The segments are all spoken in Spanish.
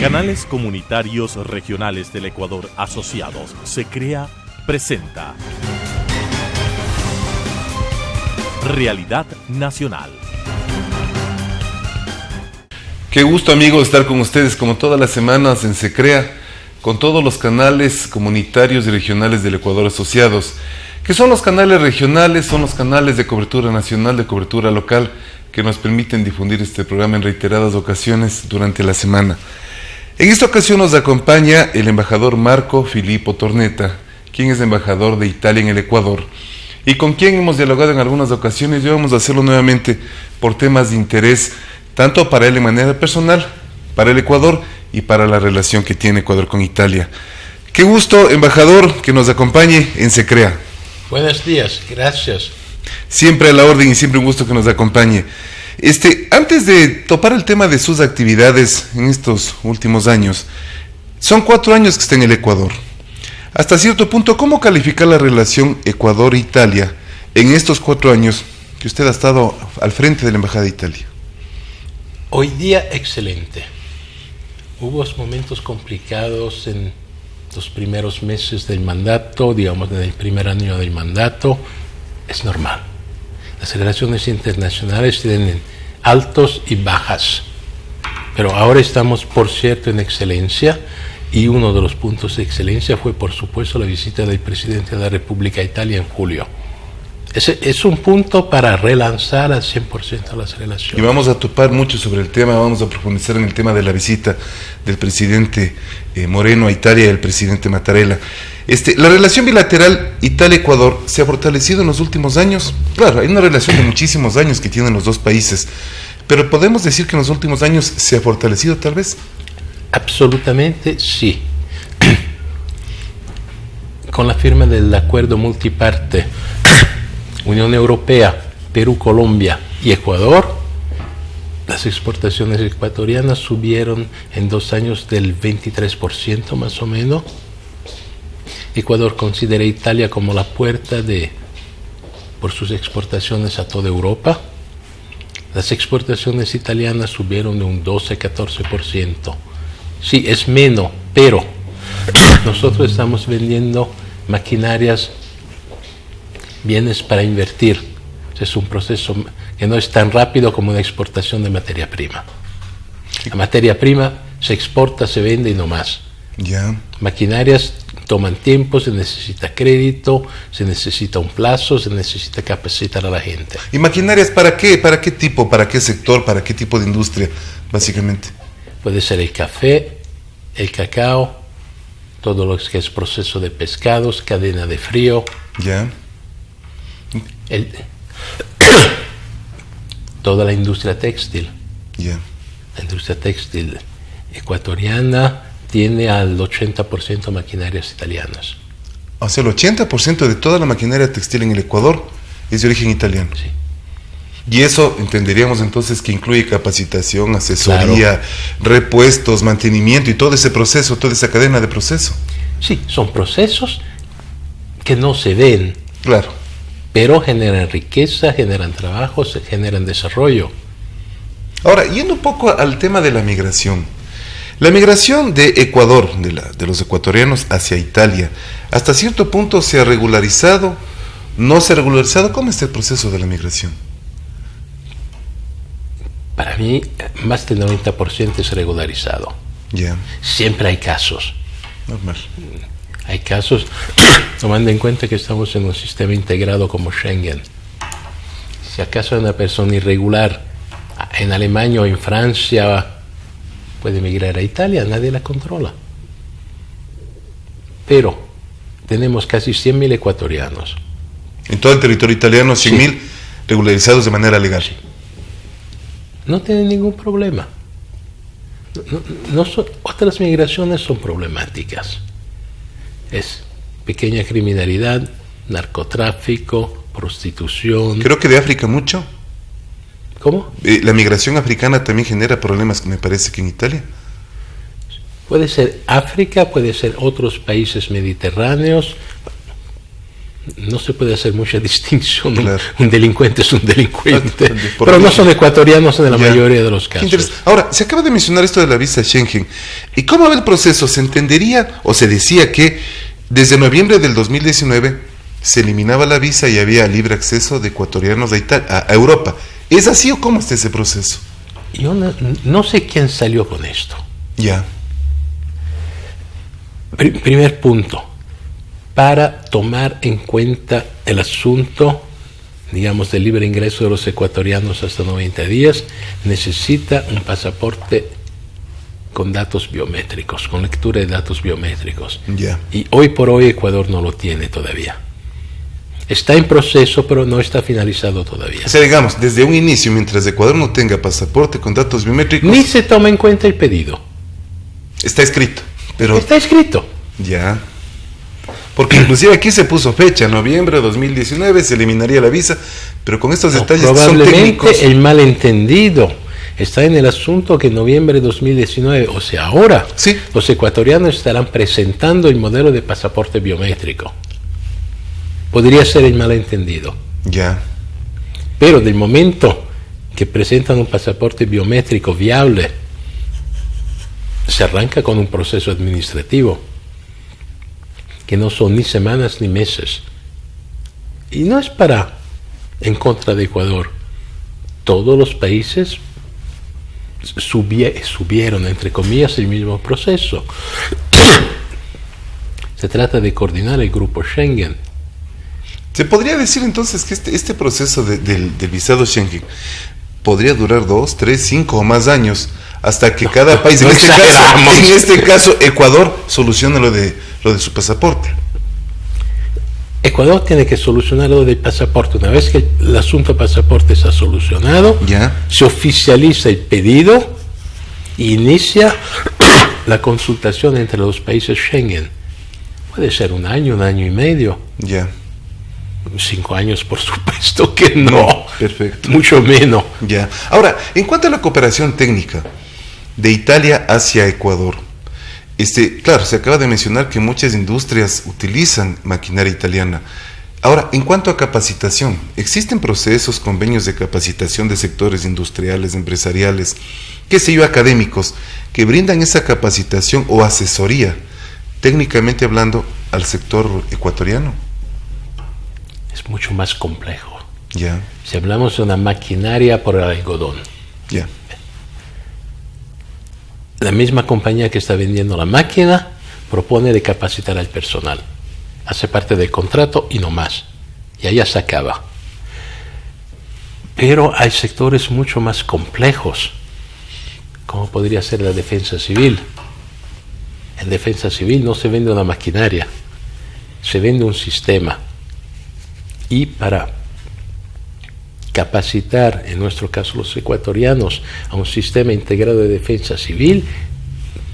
Canales Comunitarios Regionales del Ecuador Asociados, SECREA, presenta Realidad Nacional. Qué gusto, amigos, estar con ustedes como todas las semanas en SECREA, con todos los canales comunitarios y regionales del Ecuador Asociados, que son los canales regionales, son los canales de cobertura nacional, de cobertura local, que nos permiten difundir este programa en reiteradas ocasiones durante la semana. En esta ocasión nos acompaña el embajador Marco Filippo Tornetta, quien es embajador de Italia en el Ecuador, y con quien hemos dialogado en algunas ocasiones y vamos a hacerlo nuevamente por temas de interés, tanto para él de manera personal, para el Ecuador y para la relación que tiene Ecuador con Italia. Qué gusto, embajador, que nos acompañe en SECREA. Buenos días, gracias. Siempre a la orden y siempre un gusto que nos acompañe. Antes de topar el tema de sus actividades en estos últimos años, son 4 años que está en el Ecuador. Hasta cierto punto, ¿cómo calificar la relación Ecuador-Italia en estos 4 años que usted ha estado al frente de la Embajada de Italia? Hoy día, excelente. Hubo momentos complicados en los primeros meses del mandato, digamos, en el primer año del mandato. Es normal. Las relaciones internacionales tienen altos y bajas, pero ahora estamos, por cierto, en excelencia, y uno de los puntos de excelencia fue, por supuesto, la visita del presidente de la República de Italia en julio. Es un punto para relanzar al 100% las relaciones. Y vamos a topar mucho sobre el tema, vamos a profundizar en el tema de la visita del presidente Moreno a Italia y el presidente Mattarella. La relación bilateral Italia-Ecuador se ha fortalecido en los últimos años. Claro, hay una relación de muchísimos años que tienen los dos países, pero ¿podemos decir que en los últimos años se ha fortalecido tal vez? Absolutamente sí. Con la firma del acuerdo multiparte Unión Europea, Perú, Colombia y Ecuador, las exportaciones ecuatorianas subieron en 2 años del 23% más o menos. Ecuador considera a Italia como la puerta por sus exportaciones a toda Europa. Las exportaciones italianas subieron de un 12-14%. Sí, es menos, pero nosotros estamos vendiendo maquinarias, bienes para invertir. Es un proceso que no es tan rápido como la exportación de materia prima. La materia prima se exporta, se vende y no más. Ya. Maquinarias toman tiempo, se necesita crédito, se necesita un plazo, se necesita capacitar a la gente. ¿Y maquinarias para qué? ¿Para qué tipo? ¿Para qué sector? ¿Para qué tipo de industria, básicamente? Puede ser el café, el cacao, todo lo que es proceso de pescados, cadena de frío. Ya. Toda la industria textil. Yeah. La industria textil ecuatoriana tiene al 80% maquinarias italianas. O sea, el 80% de toda la maquinaria textil en el Ecuador es de origen italiano. Sí. Y eso entenderíamos entonces que incluye capacitación, asesoría, claro, repuestos, mantenimiento y todo ese proceso, toda esa cadena de proceso. Sí, son procesos que no se ven. Claro. Pero generan riqueza, generan trabajo, generan desarrollo. Ahora, yendo un poco al tema de la migración. La migración de Ecuador, de los ecuatorianos hacia Italia, hasta cierto punto se ha regularizado, no se ha regularizado. ¿Cómo está el proceso de la migración? Para mí, más del 90% es regularizado. Yeah. Siempre hay casos. Normal. Hay casos, tomando en cuenta que estamos en un sistema integrado como Schengen. Si acaso una persona irregular en Alemania o en Francia puede emigrar a Italia, nadie la controla. Pero tenemos casi 100.000 ecuatorianos. En todo el territorio italiano, 100.000 sí, regularizados de manera legal. Sí. No tienen ningún problema. Otras migraciones son problemáticas. Es pequeña criminalidad, narcotráfico, prostitución. Creo que de África mucho. ¿Cómo? La migración africana también genera problemas, me parece que en Italia. Puede ser África, puede ser otros países mediterráneos. no se puede hacer mucha distinción. Claro. Un delincuente es un delincuente, Por pero no origen. son ecuatorianos en la Ya. mayoría de los casos. Ahora, se acaba de mencionar esto de la visa Schengen. ¿Y cómo va el proceso? Se entendería o se decía que desde noviembre del 2019 se eliminaba la visa y había libre acceso de ecuatorianos a Europa. ¿Es así o cómo está ese proceso? Yo no sé quién salió con esto. Ya. Primer punto, para tomar en cuenta el asunto, digamos, del libre ingreso de los ecuatorianos hasta 90 días, necesita un pasaporte con datos biométricos, con lectura de datos biométricos. Ya. Y hoy por hoy Ecuador no lo tiene todavía. Está en proceso, pero no está finalizado todavía. O sea, digamos, desde un inicio, mientras Ecuador no tenga pasaporte con datos biométricos, Ni se toma en cuenta el pedido. está escrito. Pero Está escrito. ya. Porque inclusive aquí se puso fecha, noviembre de 2019, se eliminaría la visa, pero con estos No, detalles que son probablemente técnicos. el malentendido está en el asunto que en noviembre de 2019, o sea, ahora, Sí. los ecuatorianos estarán presentando el modelo de pasaporte biométrico. Podría ser el malentendido. Ya. Pero del momento que presentan un pasaporte biométrico viable, se arranca con un proceso administrativo que no son ni semanas ni meses. Y no es para en contra de Ecuador. Todos los países subieron, entre comillas, el mismo proceso. Se trata de coordinar el grupo Schengen. Se podría decir entonces que este proceso del visado Schengen podría durar 2, 3, 5 o más años hasta que cada país, no exageramos. en este caso Ecuador, solucione lo de su pasaporte. Ecuador tiene que solucionar lo del pasaporte. Una vez que el asunto pasaporte está solucionado, Ya. se oficializa el pedido e inicia la consultación entre los países Schengen. Puede ser un año y medio. Ya. 5 años, por supuesto que no. Perfecto. Mucho menos. Ya. Ahora, en cuanto a la cooperación técnica de Italia hacia Ecuador, claro, se acaba de mencionar que muchas industrias utilizan maquinaria italiana. Ahora, en cuanto a capacitación, ¿existen procesos, convenios de capacitación de sectores industriales, empresariales, qué sé yo, académicos, que brindan esa capacitación o asesoría, técnicamente hablando, al sector ecuatoriano? Es mucho más complejo. Ya, Si hablamos de una maquinaria por el algodón, ya, la misma compañía que está vendiendo la máquina propone de capacitar al personal. Hace parte del contrato y no más. Y allá se acaba. Pero hay sectores mucho más complejos, como podría ser la defensa civil. En defensa civil no se vende una maquinaria, se vende un sistema. Y para capacitar, en nuestro caso los ecuatorianos, a un sistema integrado de defensa civil,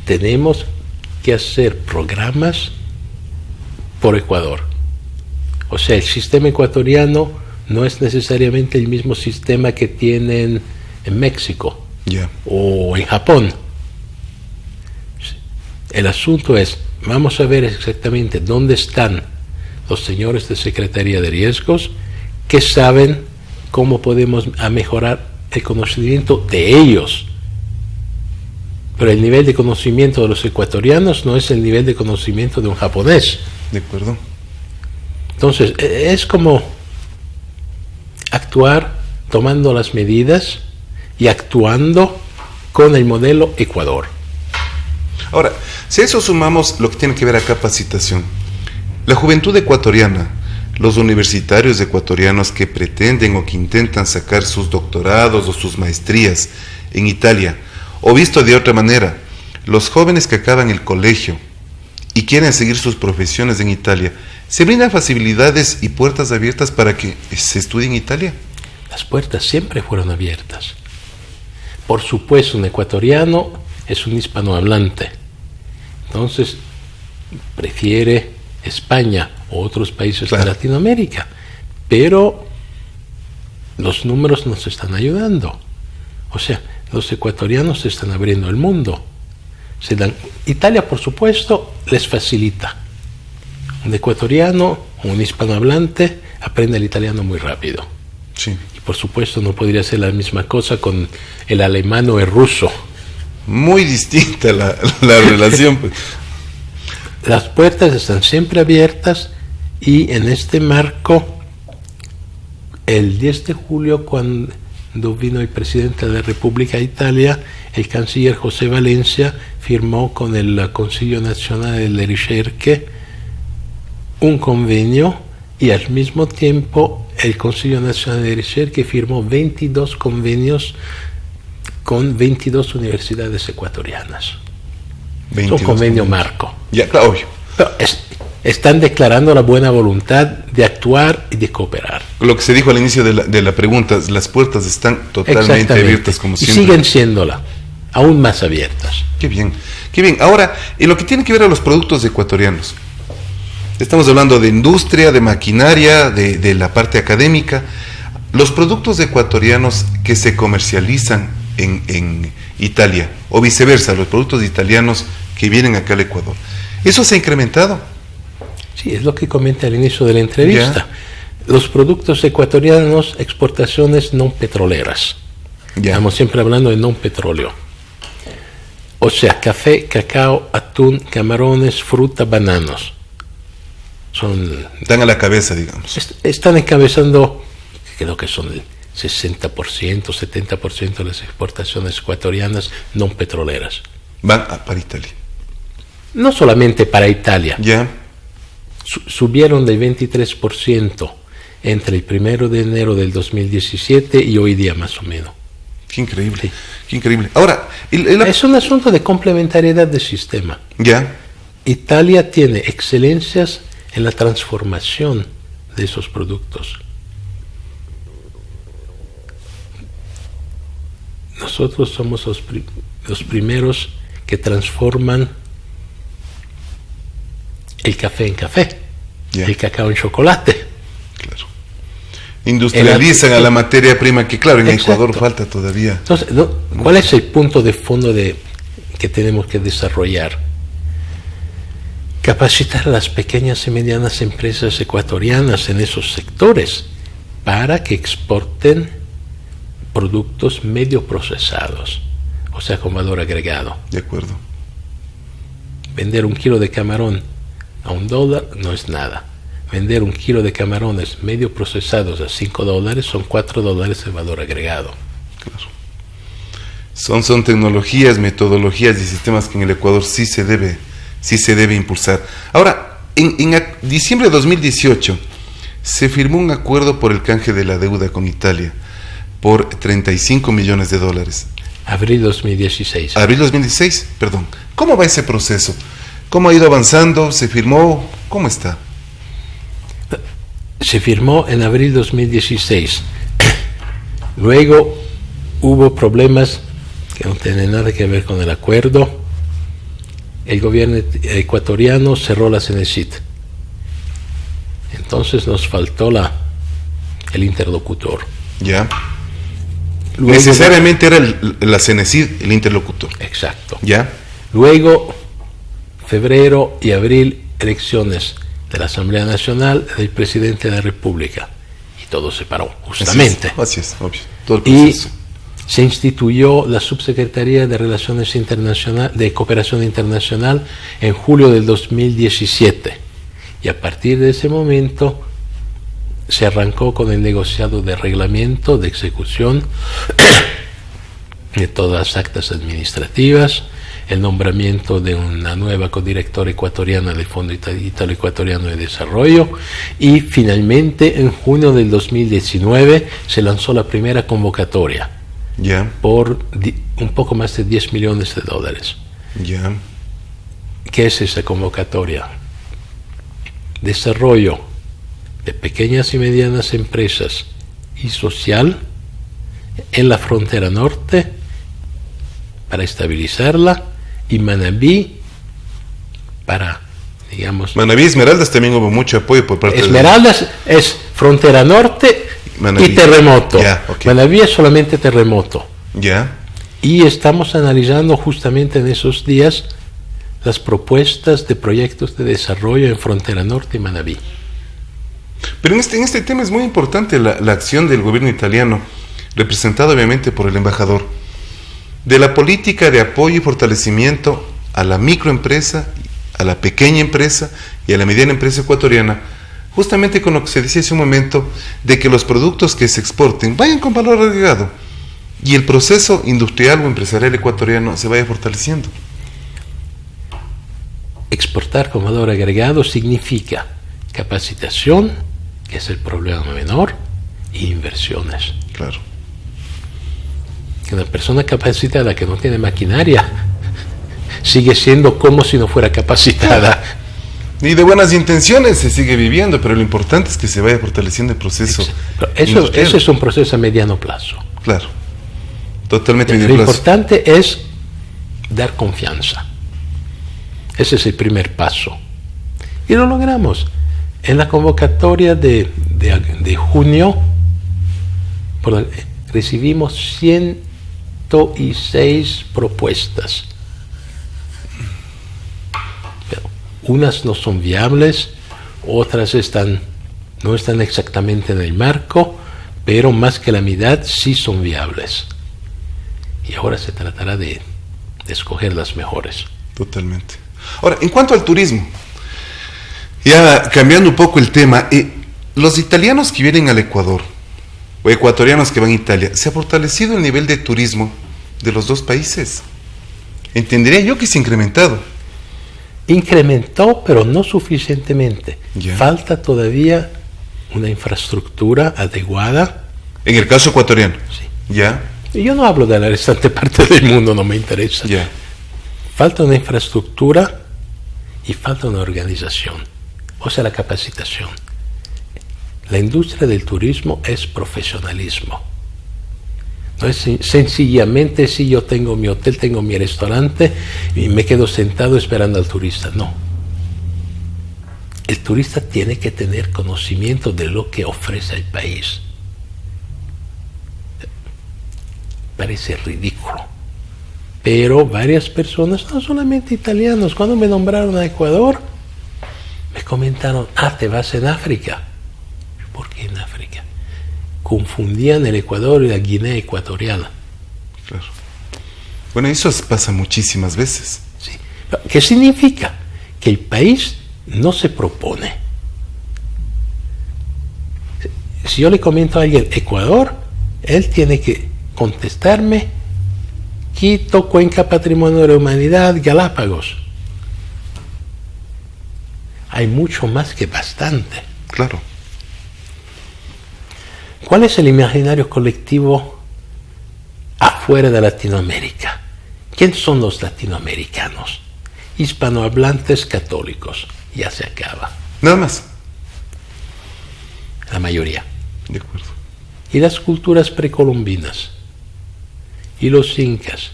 tenemos que hacer programas por Ecuador. O sea, el sistema ecuatoriano no es necesariamente el mismo sistema que tienen en México ya, o en Japón. El asunto es, vamos a ver exactamente dónde están los señores de Secretaría de Riesgos que saben cómo podemos mejorar el conocimiento de ellos. Pero el nivel de conocimiento de los ecuatorianos no es el nivel de conocimiento de un japonés. de acuerdo. Entonces, es como actuar tomando las medidas y actuando con el modelo Ecuador. Ahora, si a eso sumamos lo que tiene que ver a capacitación, la juventud ecuatoriana, los universitarios ecuatorianos que pretenden o que intentan sacar sus doctorados o sus maestrías en Italia, o visto de otra manera, los jóvenes que acaban el colegio y quieren seguir sus profesiones en Italia, ¿se brindan facilidades y puertas abiertas para que se estudie en Italia? Las puertas siempre fueron abiertas. Por supuesto, un ecuatoriano es un hispanohablante. Entonces, prefiere España o otros países Claro. de Latinoamérica. Pero los números nos están ayudando. O sea, los ecuatorianos se están abriendo el mundo. Italia, por supuesto, les facilita. Un ecuatoriano un hispanohablante aprende el italiano muy rápido. Sí. Y por supuesto no podría ser la misma cosa con el alemán o el ruso. Muy distinta la relación. Pues. Las puertas están siempre abiertas y en este marco, el 10 de julio, cuando vino el presidente de la República de Italia, el canciller José Valencia firmó con el Consiglio Nazionale delle Ricerche un convenio y al mismo tiempo el Consiglio Nazionale delle Ricerche firmó 22 convenios con 22 universidades ecuatorianas. Es un convenio marco. Ya, claro, obvio. Pero están declarando la buena voluntad de actuar y de cooperar. Lo que se dijo al inicio de la pregunta, las puertas están totalmente abiertas como siempre. Y siguen siéndola, aún más abiertas. Qué bien, qué bien. Ahora, en lo que tiene que ver a los productos ecuatorianos, estamos hablando de industria, de maquinaria, de la parte académica. Los productos ecuatorianos que se comercializan en Italia, o viceversa, los productos italianos que vienen acá al Ecuador, ¿eso se ha incrementado? Sí, es lo que comenté al inicio de la entrevista. Los productos ecuatorianos, exportaciones no petroleras. Estamos siempre hablando de no petróleo. O sea, café, cacao, atún, camarones, fruta, bananos. Están a la cabeza, digamos. Están encabezando, creo que son el 60%, 70% de las exportaciones ecuatorianas no petroleras. Van para Italia. No solamente para Italia. Ya. Subieron del 23% entre el 1 de enero del 2017 y hoy día más o menos. Qué increíble, sí. Qué increíble. Ahora, es un asunto de complementariedad del sistema. Ya. Italia tiene excelencias en la transformación de esos productos. Nosotros somos los primeros que transforman el café en café, el cacao en chocolate. Claro. Industrializan a la materia prima que, claro, en Ecuador falta todavía. Entonces, ¿cuál es el punto de fondo que tenemos que desarrollar? Capacitar a las pequeñas y medianas empresas ecuatorianas en esos sectores para que exporten productos medio procesados, o sea, con valor agregado. De acuerdo. Vender 1 kilo de camarón a $1 no es nada. Vender 1 kilo de camarones medio procesados a $5 son $4 de valor agregado. Claro. Son tecnologías, metodologías y sistemas que en el Ecuador sí se debe impulsar. Ahora, en diciembre de 2018 se firmó un acuerdo por el canje de la deuda con Italia por $35 millones. Abril 2016. Abril 2016, perdón. ¿Cómo va ese proceso? ¿Cómo ha ido avanzando? ¿Se firmó? ¿Cómo está? Se firmó en abril 2016. Luego hubo problemas que no tienen nada que ver con el acuerdo. El gobierno ecuatoriano cerró la Cenecit. Entonces nos faltó el interlocutor. Ya. Luego, necesariamente era la Cenecit el interlocutor. Exacto. Ya. Luego, febrero y abril, elecciones de la Asamblea Nacional, del presidente de la República. Y todo se paró, justamente. Así es, obvio. Todo el proceso. Y se instituyó la Subsecretaría de Relaciones Internacionales, de Cooperación Internacional en julio del 2017. Y a partir de ese momento se arrancó con el negociado de reglamento de ejecución de todas las actas administrativas, el nombramiento de una nueva codirectora ecuatoriana del Fondo Italo-Ecuatoriano de Desarrollo y finalmente en junio del 2019 se lanzó la primera convocatoria por un poco más de $10 millones. ¿Qué es esa convocatoria? Desarrollo de pequeñas y medianas empresas y social en la frontera norte para estabilizarla y Manabí para, digamos... Manabí y Esmeraldas también hubo mucho apoyo por parte Esmeraldas es frontera norte Manabí. Y terremoto. Manabí es solamente terremoto. Y estamos analizando justamente en esos días las propuestas de proyectos de desarrollo en frontera norte y Manabí. Pero en este tema es muy importante la acción del gobierno italiano, representado obviamente por el embajador, de la política de apoyo y fortalecimiento a la microempresa, a la pequeña empresa y a la mediana empresa ecuatoriana, justamente con lo que se decía hace un momento, de que los productos que se exporten vayan con valor agregado y el proceso industrial o empresarial ecuatoriano se vaya fortaleciendo. Exportar con valor agregado significa capacitación, que es el problema menor, e inversiones. Claro. Que una persona capacitada que no tiene maquinaria sigue siendo como si no fuera capacitada. Y de buenas intenciones se sigue viviendo, pero lo importante es que se vaya fortaleciendo el proceso. Eso es un proceso a mediano plazo. Claro, totalmente. Lo importante es dar confianza. Ese es el primer paso. Y lo logramos. En la convocatoria de junio recibimos 106 propuestas. Pero unas no son viables, otras no están exactamente en el marco, pero más que la mitad sí son viables. Y ahora se tratará de escoger las mejores. Totalmente. Ahora, en cuanto al turismo, ya cambiando un poco el tema, los italianos que vienen al Ecuador, o ecuatorianos que van a Italia, ¿se ha fortalecido el nivel de turismo de los dos países? Entendería yo que se ha incrementado. Incrementó, pero no suficientemente. Ya. Falta todavía una infraestructura adecuada. En el caso ecuatoriano. Sí. Ya. Y yo no hablo de la restante parte del mundo, no me interesa. Ya. Falta una infraestructura y falta una organización, o sea, la capacitación. La industria del turismo es profesionalismo. No es sencillamente si yo tengo mi hotel, tengo mi restaurante y me quedo sentado esperando al turista. No. El turista tiene que tener conocimiento de lo que ofrece el país. Parece ridículo. Pero varias personas, no solamente italianos, cuando me nombraron a Ecuador, me comentaron, te vas en África. ¿Por qué en África? Confundían el Ecuador y la Guinea Ecuatoriana. Claro. Bueno, eso pasa muchísimas veces. Sí. ¿Qué significa? Que el país no se propone. Si yo le comento a alguien Ecuador, él tiene que contestarme Quito, Cuenca, Patrimonio de la Humanidad, Galápagos. Hay mucho más que bastante. Claro. ¿Cuál es el imaginario colectivo afuera de Latinoamérica? ¿Quién son los latinoamericanos? Hispanohablantes católicos. Ya se acaba. Nada más. La mayoría. De acuerdo. Y las culturas precolombinas. Y los incas,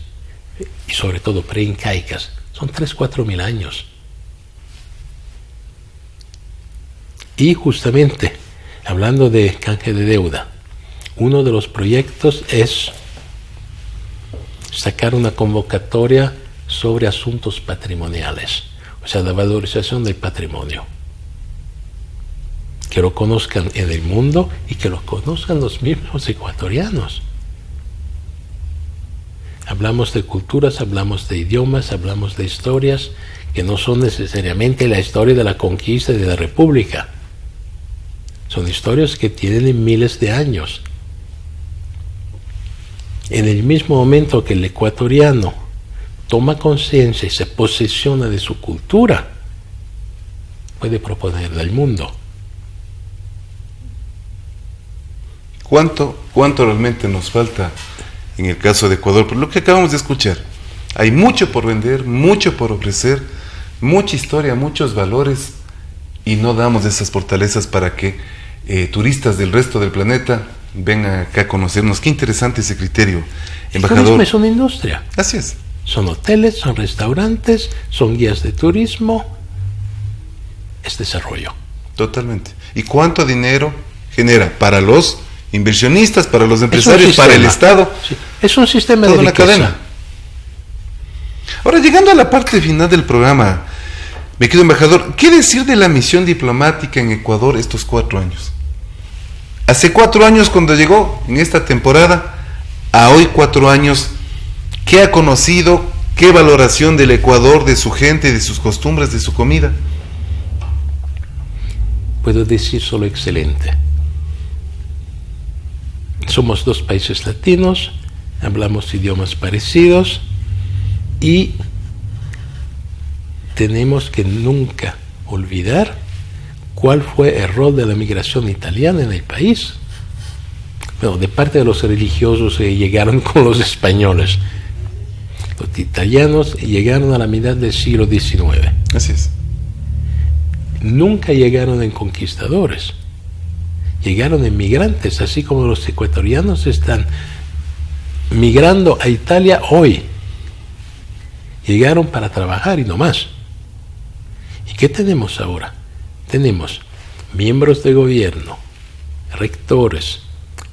y sobre todo preincaicas, son 3-4 mil años. Y justamente, hablando de canje de deuda, uno de los proyectos es sacar una convocatoria sobre asuntos patrimoniales, o sea, la valorización del patrimonio. Que lo conozcan en el mundo y que lo conozcan los mismos ecuatorianos. Hablamos de culturas, hablamos de idiomas, hablamos de historias que no son necesariamente la historia de la conquista y de la república. Son historias que tienen miles de años. En el mismo momento que el ecuatoriano toma conciencia y se posesiona de su cultura, puede proponerla al mundo. ¿Cuánto realmente nos falta en el caso de Ecuador? Por lo que acabamos de escuchar, hay mucho por vender, mucho por ofrecer, mucha historia, muchos valores, y no damos esas fortalezas para que turistas del resto del planeta vengan acá a conocernos. Qué interesante ese criterio, embajador. El turismo es una industria. Así es. Son hoteles, son restaurantes, son guías de turismo. Es desarrollo. Totalmente. ¿Y cuánto dinero genera para los inversionistas, para los empresarios, para el Estado? Sí. Es un sistema toda de una riqueza. cadena. Ahora, llegando a la parte final del programa, Mi querido embajador, ¿qué decir de la misión diplomática en Ecuador estos 4 años? Hace 4 años cuando llegó en esta temporada, a hoy 4 años, ¿qué ha conocido? ¿Qué valoración del Ecuador, de su gente, de sus costumbres, de su comida? Puedo decir solo excelente. Somos 2 países latinos, hablamos idiomas parecidos y tenemos que nunca olvidar cuál fue el rol de la migración italiana en el país. Bueno, de parte de los religiosos que llegaron con los españoles. Los italianos llegaron a la mitad del siglo XIX. Así es. Nunca llegaron en conquistadores. Llegaron en migrantes, así como los ecuatorianos están migrando a Italia hoy. Llegaron para trabajar y no más. ¿Y qué tenemos ahora? Tenemos miembros de gobierno, rectores,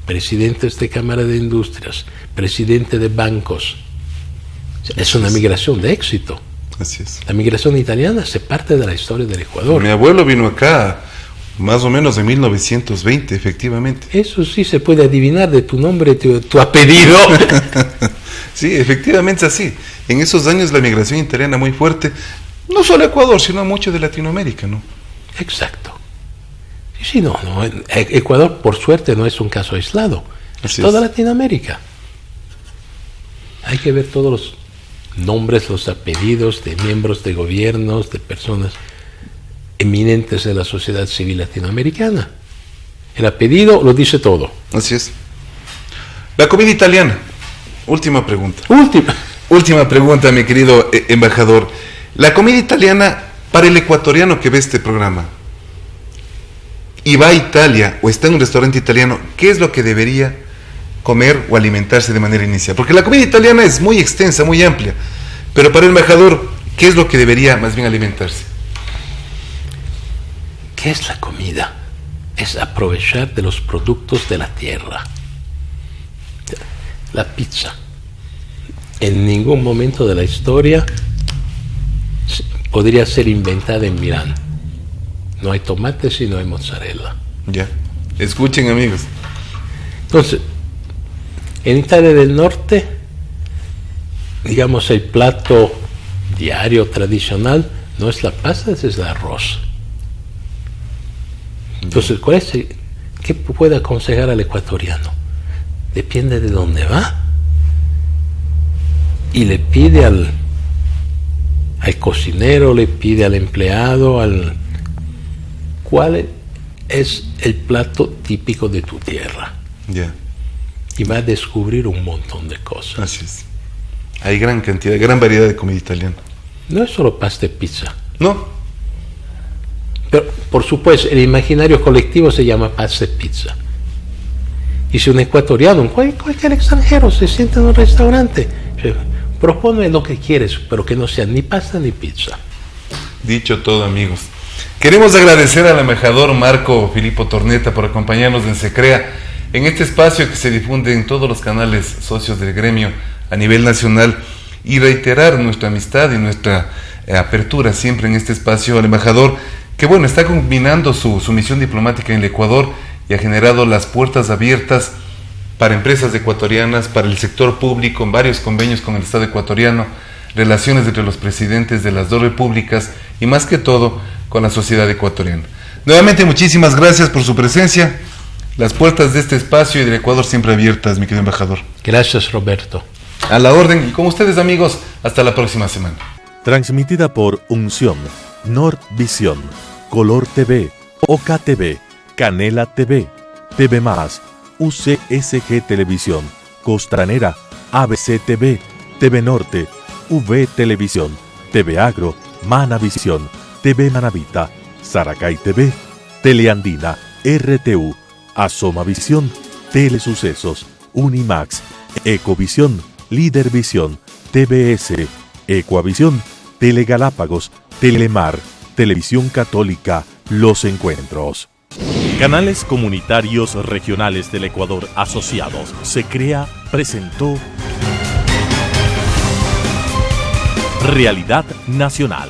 presidentes de Cámara de Industrias, presidente de bancos. Es una migración de éxito. Así es. La migración italiana se parte de la historia del Ecuador. Mi abuelo vino acá más o menos en 1920, efectivamente. Eso sí se puede adivinar de tu nombre, tu apellido. Sí, efectivamente es así. En esos años la migración italiana muy fuerte, no solo a Ecuador, sino a mucho de Latinoamérica, ¿no? Exacto. Sí, no. Ecuador, por suerte, no es un caso aislado. Es toda Latinoamérica. Hay que ver todos los nombres, los apellidos de miembros de gobiernos, de personas eminentes de la sociedad civil latinoamericana. El apellido lo dice todo. Así es. La comida italiana. Última pregunta. Última pregunta, mi querido embajador. La comida italiana, para el ecuatoriano que ve este programa y va a Italia o está en un restaurante italiano, ¿qué es lo que debería comer o alimentarse de manera inicial? Porque la comida italiana es muy extensa, muy amplia, pero para el embajador, ¿qué es lo que debería más bien alimentarse? ¿Qué es la comida? Es aprovechar de los productos de la tierra. La pizza. En ningún momento de la historia podría ser inventada en Milán. No hay tomates y no hay mozzarella. Ya. Escuchen, amigos. Entonces, en Italia del Norte, digamos, el plato diario tradicional no es la pasta, es el arroz. Entonces, ¿qué puede aconsejar al ecuatoriano? Depende de dónde va. Y le pide al cocinero, le pide al empleado, ¿cuál es el plato típico de tu tierra? Ya. Y va a descubrir un montón de cosas. Así es. Hay gran cantidad, gran variedad de comida italiana. No es solo pasta y pizza. No. Pero, por supuesto, el imaginario colectivo se llama pasta y pizza. Y si un ecuatoriano, cualquier extranjero, se sienta en un restaurante, propone lo que quieres, pero que no sea ni pasta ni pizza. Dicho todo, amigos. Queremos agradecer al embajador Marco Filippo Tornetta por acompañarnos en SECREA, en este espacio que se difunde en todos los canales socios del gremio a nivel nacional, y reiterar nuestra amistad y nuestra apertura siempre en este espacio al embajador, que bueno, está combinando su misión diplomática en el Ecuador y ha generado las puertas abiertas para empresas ecuatorianas, para el sector público, en varios convenios con el Estado ecuatoriano, relaciones entre los presidentes de las 2 repúblicas y más que todo con la sociedad ecuatoriana. Nuevamente, muchísimas gracias por su presencia. Las puertas de este espacio y del Ecuador siempre abiertas, mi querido embajador. Gracias, Roberto. A la orden, y con ustedes, amigos, hasta la próxima semana. Transmitida por Unción, Nordvisión, Color TV, OKTV, Canela TV, TV+, UCSG Televisión, Costranera, ABC TV, TV Norte, V Televisión, TV Agro, Manavisión, TV Manavita, Saracay TV, Teleandina, RTU, Asomavisión, Telesucesos, Unimax, Ecovisión, Lidervisión, TVS, Ecuavisión, Telegalápagos, Telemar, Televisión Católica, Los Encuentros. Canales comunitarios regionales del Ecuador asociados. SECREA presentó Realidad Nacional.